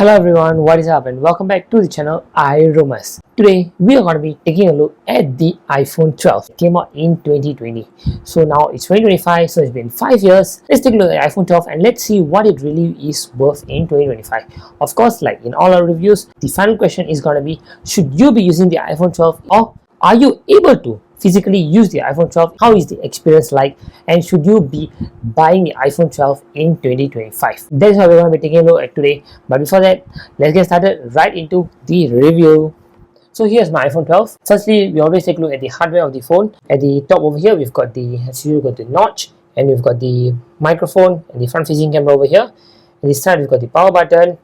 Hello everyone, what is up and welcome back to the channel iRomas. Today we are going to be taking a look at the iPhone 12. It came out in 2020. So now it's 2025, so it's been 5 years. Let's take a look at iPhone 12 and let's see what it really is worth in 2025. Of course, like in all our reviews, the final question is going to be, should you be using the iPhone 12 or are you able to physically use the iPhone 12? How is the experience like, and should you be buying the iPhone 12 in 2025? That is what we're going to be taking a look at today. But before that, let's get started right into the review. So here's my iPhone 12. Firstly, we always take a look at the hardware of the phone. At the top over here, we've got the, as usual, got the notch, and we've got the microphone and the front-facing camera over here. On this side, we've got the power button,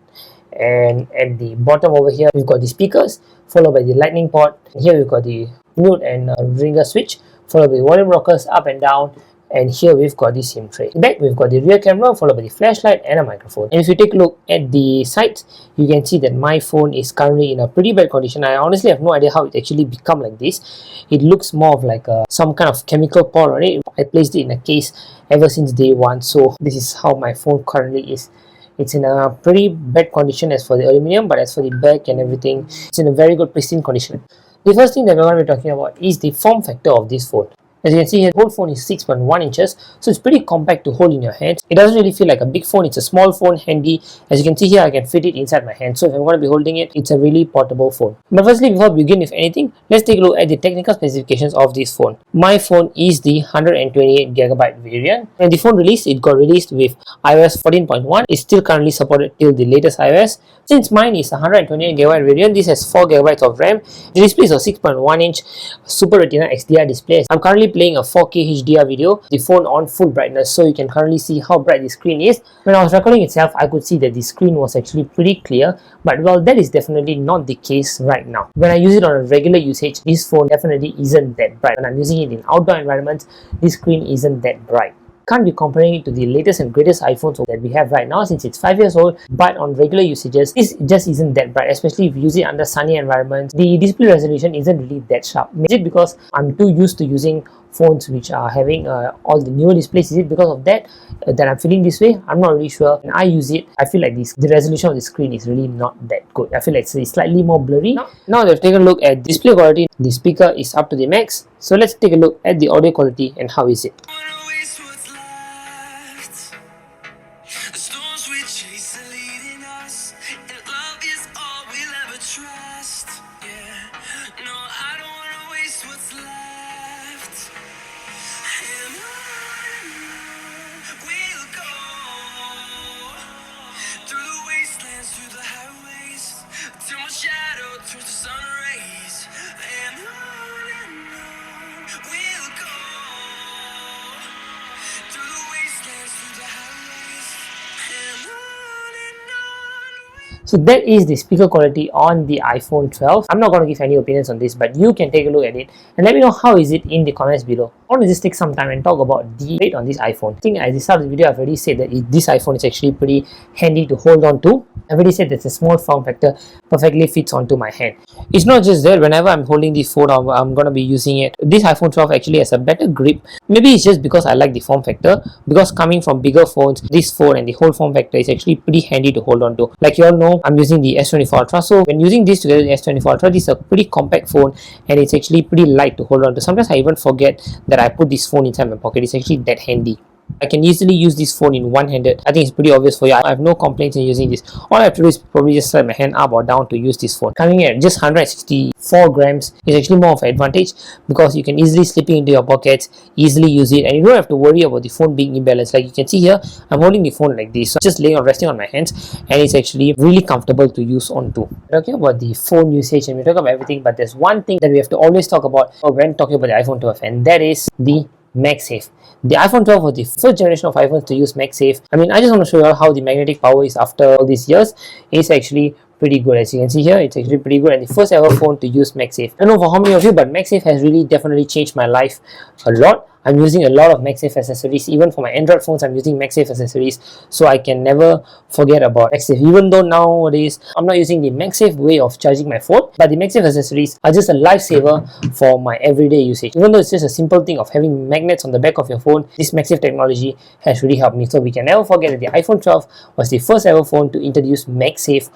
and at the bottom over here, we've got the speakers, followed by the lightning port. And here we've got the mute and ringer switch, followed by volume rockers up and down, and here we've got the SIM tray. Back we've got the rear camera, followed by the flashlight and a microphone. And if you take a look at the sides, you can see that my phone is currently in a pretty bad condition. I honestly have no idea how it actually become like this. It looks more of like some kind of chemical pour on it. I placed it in a case ever since day one, so this is how my phone currently is. It's in a pretty bad condition as for the aluminium, but as for the back and everything, it's in a very good pristine condition. The first thing that we're going to be talking about is the form factor of this phone. As you can see here, the whole phone is 6.1 inches, so it's pretty compact to hold in your hands. It doesn't really feel like a big phone, it's a small phone, handy. As you can see here, I can fit it inside my hand, so if I'm going to be holding it, it's a really portable phone. But firstly, before we begin with anything, let's take a look at the technical specifications of this phone. My phone is the 128GB variant. When the phone released, it got released with iOS 14.1. It's still currently supported till the latest iOS. Since mine is a 128GB variant, this has 4GB of RAM. The display is a 6.1 inch Super Retina XDR display. I'm currently playing a 4K HDR video, the phone on full brightness, so you can currently see how bright the screen is. When I was recording itself, I could see that the screen was actually pretty clear, but well, that is definitely not the case right now. When I use it on a regular usage, this phone definitely isn't that bright. When I'm using it in outdoor environments, this screen isn't that bright. Can't be comparing it to the latest and greatest iPhones that we have right now since it's 5 years old, but on regular usages, this just isn't that bright, especially if you use it under sunny environments. The display resolution isn't really that sharp. Is it because I'm too used to using phones which are having all the newer displays? Is it because of that that I'm feeling this way? I'm not really sure. When I use it, I feel like the resolution of the screen is really not that good. I feel like it's slightly more blurry. Now that we've taken a look at display quality, the speaker is up to the max. So let's take a look at the audio quality and how is it. So that is the speaker quality on the iPhone 12. I'm not going to give any opinions on this, but you can take a look at it and let me know how is it in the comments below. I want to just take some time and talk about the weight on this iPhone. I think at the start of the video, I've already said that this iPhone is actually pretty handy to hold on to. I've already said that it's a small form factor, perfectly fits onto my hand. It's not just that whenever I'm holding the phone, I'm going to be using it. This iPhone 12 actually has a better grip. Maybe it's just because I like the form factor, because coming from bigger phones, this phone and the whole form factor is actually pretty handy to hold on to. Like you all know, I'm using the S24 Ultra, so when using this together with the S24 Ultra, this is a pretty compact phone and it's actually pretty light to hold on to. Sometimes I even forget that I put this phone inside my pocket. It's actually that handy. I can easily use this phone in one-handed. I think it's pretty obvious for you. I have no complaints in using this. All I have to do is probably just slide my hand up or down to use this phone. Coming at just 164 grams is actually more of an advantage because you can easily slip it into your pockets, easily use it, and you don't have to worry about the phone being imbalanced. Like you can see here, I'm holding the phone like this, so just laying or resting on my hands, and it's actually really comfortable to use onto. We're talking about the phone usage and we're talking about everything, but there's one thing that we have to always talk about when talking about the iPhone 12, and that is the MagSafe. The iPhone 12 was the first generation of iPhones to use MagSafe. I mean, I just want to show you how the magnetic power is after all these years. It's actually pretty good. As you can see here, it's actually pretty good, and the first ever phone to use MagSafe. I don't know for how many of you, but MagSafe has really definitely changed my life a lot. I'm using a lot of MagSafe accessories. Even for my Android phones, I'm using MagSafe accessories, so I can never forget about MagSafe. Even though nowadays I'm not using the MagSafe way of charging my phone, but the MagSafe accessories are just a lifesaver for my everyday usage. Even though it's just a simple thing of having magnets on the back of your phone, this MagSafe technology has really helped me. So we can never forget that the iPhone 12 was the first ever phone to introduce MagSafe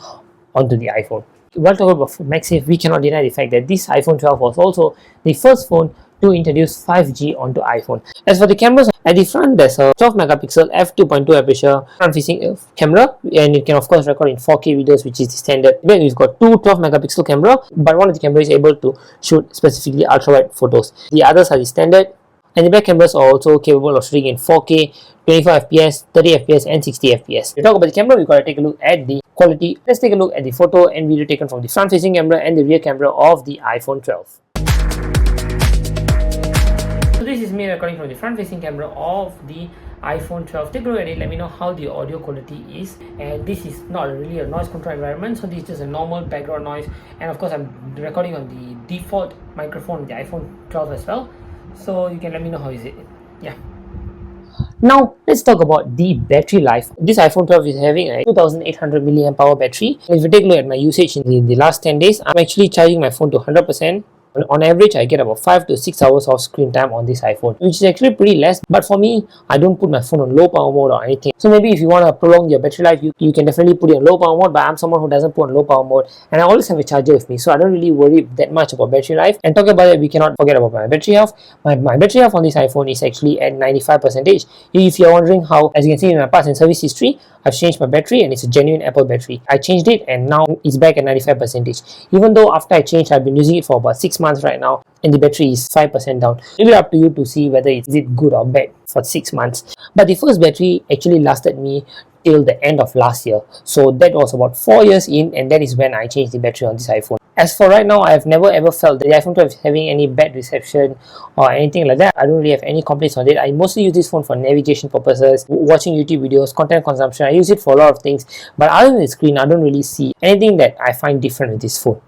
onto the iPhone. While talking about MagSafe, we cannot deny the fact that this iPhone 12 was also the first phone to introduce 5G onto iPhone. As for the cameras, at the front there's a 12 megapixel f2.2 aperture front-facing camera, and it can of course record in 4K videos, which is the standard. Then we've got two 12 megapixel camera, but one of the cameras is able to shoot specifically ultra-wide photos. The others are the standard, and the back cameras are also capable of shooting in 4K, 25 fps, 30 fps, and 60 fps. To talk about the camera, we've got to take a look at the quality. Let's take a look at the photo and video taken from the front-facing camera and the rear camera of the iPhone 12. So this is me recording from the front-facing camera of the iPhone 12. Take a look at it, let me know how the audio quality is. And this is not really a noise control environment, so this is just a normal background noise. And of course I'm recording on the default microphone of the iPhone 12 as well. So you can let me know how is it. Yeah. Now let's talk about the battery life. This iPhone 12 is having a 2800 mAh battery. If you take a look at my usage in the last 10 days, I'm actually charging my phone to 100%. On average, I get about 5 to 6 hours of screen time on this iPhone, which is actually pretty less. But for me, I don't put my phone on low power mode or anything. So maybe if you want to prolong your battery life, you can definitely put it on low power mode. But I'm someone who doesn't put on low power mode, and I always have a charger with me, so I don't really worry that much about battery life. And talking about it, we cannot forget about my battery health. My battery health on this iPhone is actually at 95%. If you're wondering how, as you can see in my parts and service history, I've changed my battery, and it's a genuine Apple battery. I changed it and now it's back at 95%. Even though after I changed, I've been using it for about 6 months right now, and the battery is 5% down. Really up to you to see whether is it good or bad for 6 months. But the first battery actually lasted me till the end of last year. So that was about 4 years in, and that is when I changed the battery on this iPhone. As for right now, I have never ever felt that the iPhone 12 is having any bad reception or anything like that. I don't really have any complaints on it. I mostly use this phone for navigation purposes, watching YouTube videos, content consumption. I use it for a lot of things. But other than the screen, I don't really see anything that I find different with this phone.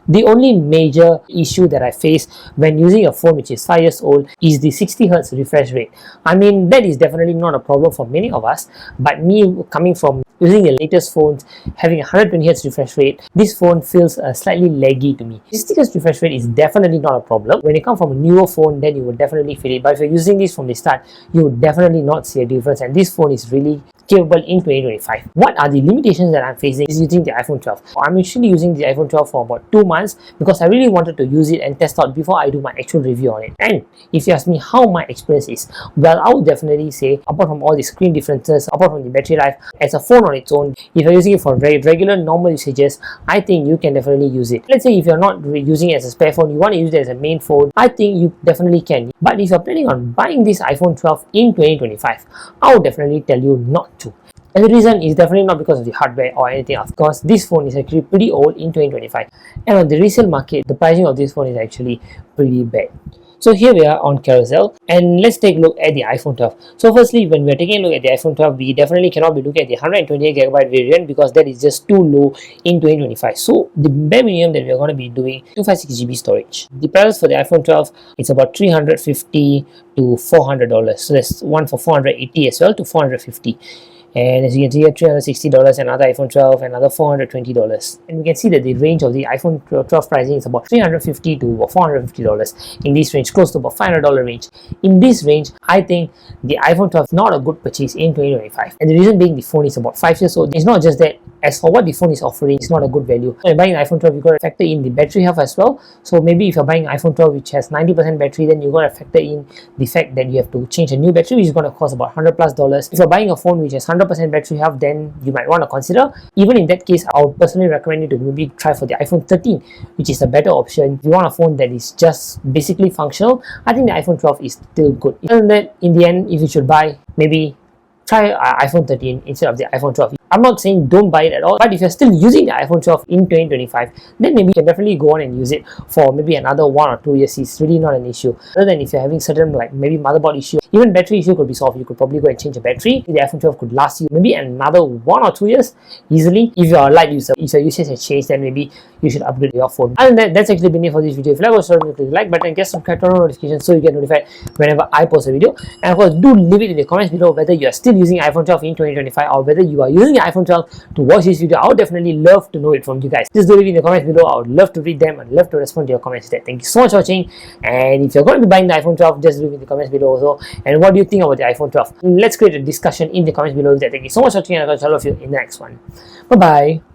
The only major issue that I face when using a phone which is 5 years old is the 60Hz refresh rate. I mean, that is definitely not a problem for many of us, but me coming from using the latest phones having a 120Hz refresh rate, this phone feels slightly laggy to me. 60Hz refresh rate is definitely not a problem. When you come from a newer phone, then you will definitely feel it, but if you're using this from the start, you will definitely not see a difference, and this phone is really capable in 2025. What are the limitations that I'm facing is using the iPhone 12. I'm actually using the iPhone 12 for about 2 months because I really wanted to use it and test out before I do my actual review on it. And if you ask me how my experience is, well, I would definitely say, apart from all the screen differences, apart from the battery life, as a phone on its own, if you're using it for regular normal usages, I think you can definitely use it. Let's say if you're not using it as a spare phone, you want to use it as a main phone, I think you definitely can. But if you're planning on buying this iPhone 12 in 2025, I would definitely tell you not to. And the reason is definitely not because of the hardware or anything else, because this phone is actually pretty old in 2025, and on the resale market, the pricing of this phone is actually pretty bad. So here we are on Carousell, and let's take a look at the iPhone 12. So firstly, when we're taking a look at the iPhone 12, we definitely cannot be looking at the 128GB variant because that is just too low in 2025. So the bare minimum that we're going to be doing 256GB storage. The price for the iPhone 12, it's about $350 to $400. So there's one for $480 as well to $450. And as you can see here, $360, another iPhone 12, another $420. And we can see that the range of the iPhone 12 pricing is about $350 to $450 in this range, close to about $500 range. In this range, I think the iPhone 12 is not a good purchase in 2025. And the reason being, the phone is about 5 years old. It's not just that, as for what the phone is offering, it's not a good value. When you're buying an iPhone 12, you've got to factor in the battery health as well. So maybe if you're buying an iPhone 12 which has 90% battery, then you've got to factor in the fact that you have to change a new battery, which is going to cost about $100+. If you're buying a phone which has 100% battery health, then you might want to consider. Even in that case, I would personally recommend you to maybe try for the iPhone 13, which is a better option. If you want a phone that is just basically functional, I think the iPhone 12 is still good. Other than that, in the end, if you should buy, maybe try iPhone 13 instead of the iPhone 12. I'm not saying don't buy it at all, but if you're still using the iPhone 12 in 2025, then maybe you can definitely go on and use it for maybe another 1 or 2 years. It's really not an issue. Other than if you're having certain like maybe motherboard issue, even battery issue could be solved. You could probably go and change the battery. The iPhone 12 could last you maybe another 1 or 2 years easily. If you're a light user, if your usage has changed, then maybe you should upgrade your phone. Other than that, that's actually been it for this video. If you like what I click the like button, get subscribe, turn on notifications so you get notified whenever I post a video. And of course, do leave it in the comments below whether you are still using iPhone 12 in 2025 or whether you are using the iPhone 12 to watch this video. I would definitely love to know it from you guys. Just do leave it in the comments below. I would love to read them and love to respond to your comments there. Thank you so much for watching. And if you're going to be buying the iPhone 12, just leave it in the comments below also. And what do you think about the iPhone 12? Let's create a discussion in the comments below there. Thank you so much for watching, and I'll see all of you in the next one. Bye bye.